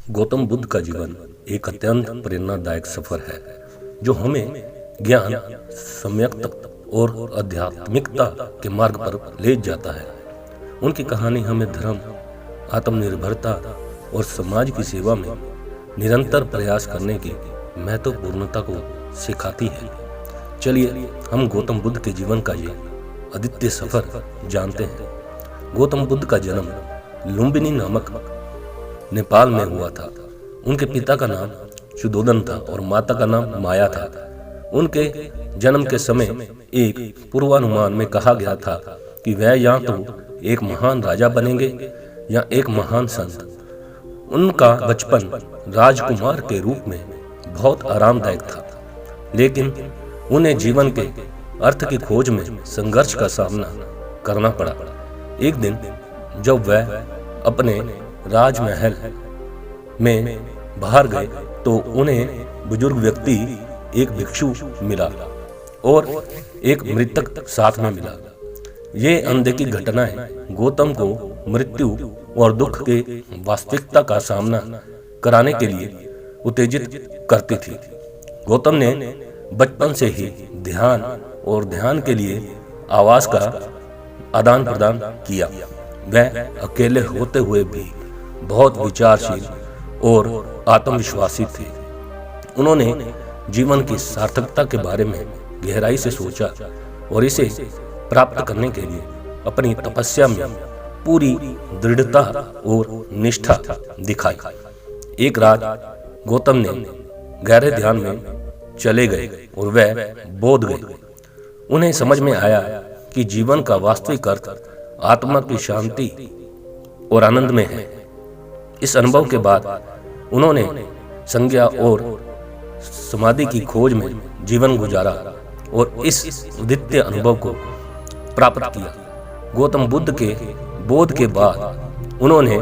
गौतम बुद्ध का जीवन एक अत्यंत प्रेरणादायक सफर है जो हमें ज्ञान, सम्यकता और आध्यात्मिकता के मार्ग पर ले जाता है। उनकी कहानी हमें धर्म, आत्मनिर्भरता और समाज की सेवा में निरंतर प्रयास करने की महत्वपूर्णता को सिखाती है। चलिए हम गौतम बुद्ध के जीवन का ये अद्वितीय सफर जानते हैं। गौतम बुद्ध का जन्म लुम्बिनी नामक नेपाल में हुआ था। उनके पिता का नाम शुद्धोदन था और माता का नाम माया था। उनके जन्म के समय एक पूर्वानुमान में कहा गया था कि वह या तो एक महान राजा बनेंगे या एक महान संत। उनका बचपन राजकुमार के रूप में बहुत आरामदायक था, लेकिन उन्हें जीवन के अर्थ की खोज में संघर्ष का सामना करना पड़ा। एक दिन जब वह अपने राजमहल में बाहर गए तो उन्हें बुजुर्ग व्यक्ति एक भिक्षु मिला और एक मृतक साथ में मिला। ये अनदेखी घटनाएं गौतम को मृत्यु और दुख के वास्तविकता का सामना कराने के लिए उत्तेजित करती थी। गौतम ने बचपन से ही ध्यान और ध्यान के लिए आवाज का आदान प्रदान किया। वह अकेले होते हुए भी बहुत विचारशील और आत्मविश्वासी थे। उन्होंने जीवन की सार्थकता के बारे में गहराई से सोचा और इसे प्राप्त करने के लिए अपनी तपस्या में पूरी दृढ़ता और निष्ठा दिखाई। एक रात गौतम ने गहरे ध्यान में चले गए और वह बोध गए। उन्हें समझ में आया कि जीवन का वास्तविक अर्थ आत्मा की शांति और आनंद में है। इस अनुभव के बाद उन्होंने संज्ञा और समाधि की खोज में जीवन गुजारा और इस अद्वितीय अनुभव को प्राप्त किया। गौतम बुद्ध के बोध के बाद उन्होंने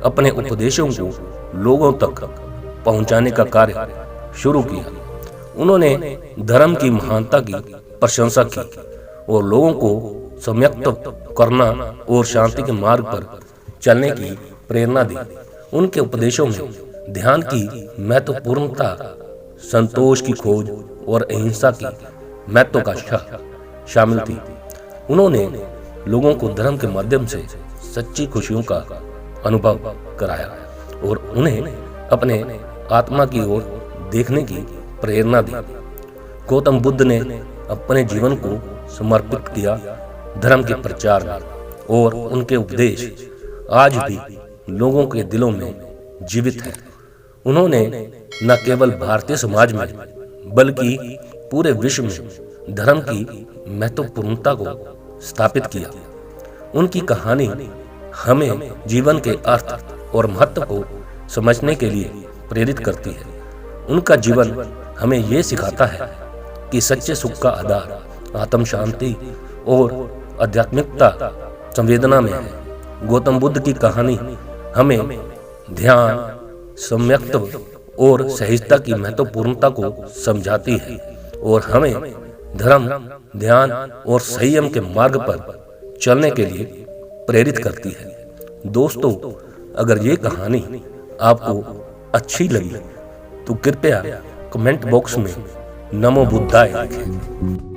अपने उपदेशों को लोगों तक पहुंचाने का कार्य शुरू किया। उन्होंने धर्म की महानता की प्रशंसा की और लोगों को सम्यक्त करना और शांति के मार्ग पर चलने की प्रेरणा दी। उनके उपदेशों में ध्यान की महत्वपूर्णता, संतोष की खोज और अहिंसा की महत्वाकांक्षा शामिल थी। उन्होंने लोगों को धर्म के माध्यम से सच्ची खुशियों का अनुभव कराया और उन्हें अपने आत्मा की ओर देखने की प्रेरणा दी। गौतम बुद्ध ने अपने जीवन को समर्पित किया धर्म के प्रचार में और उनके उपदेश आज भी लोगों के दिलों में जीवित है। उन्होंने न केवल भारतीय समाज में बल्कि पूरे विश्व में धर्म की महत्वपूर्णता को स्थापित किया। उनकी कहानी हमें जीवन के अर्थ और महत्व को समझने के लिए प्रेरित करती है। उनका जीवन हमें ये सिखाता है कि सच्चे सुख का आधार आत्म शांति और आध्यात्मिकता संवेदना में है। गौतम बुद्ध की कहानी हमें ध्यान, सम्यक्त और सहजता की महत्वपूर्णता को समझाती है और हमें धर्म, ध्यान और संयम के मार्ग पर चलने के लिए प्रेरित करती है। दोस्तों, अगर ये कहानी आपको अच्छी लगी तो कृपया कमेंट बॉक्स में नमो बुद्धाय लिखें।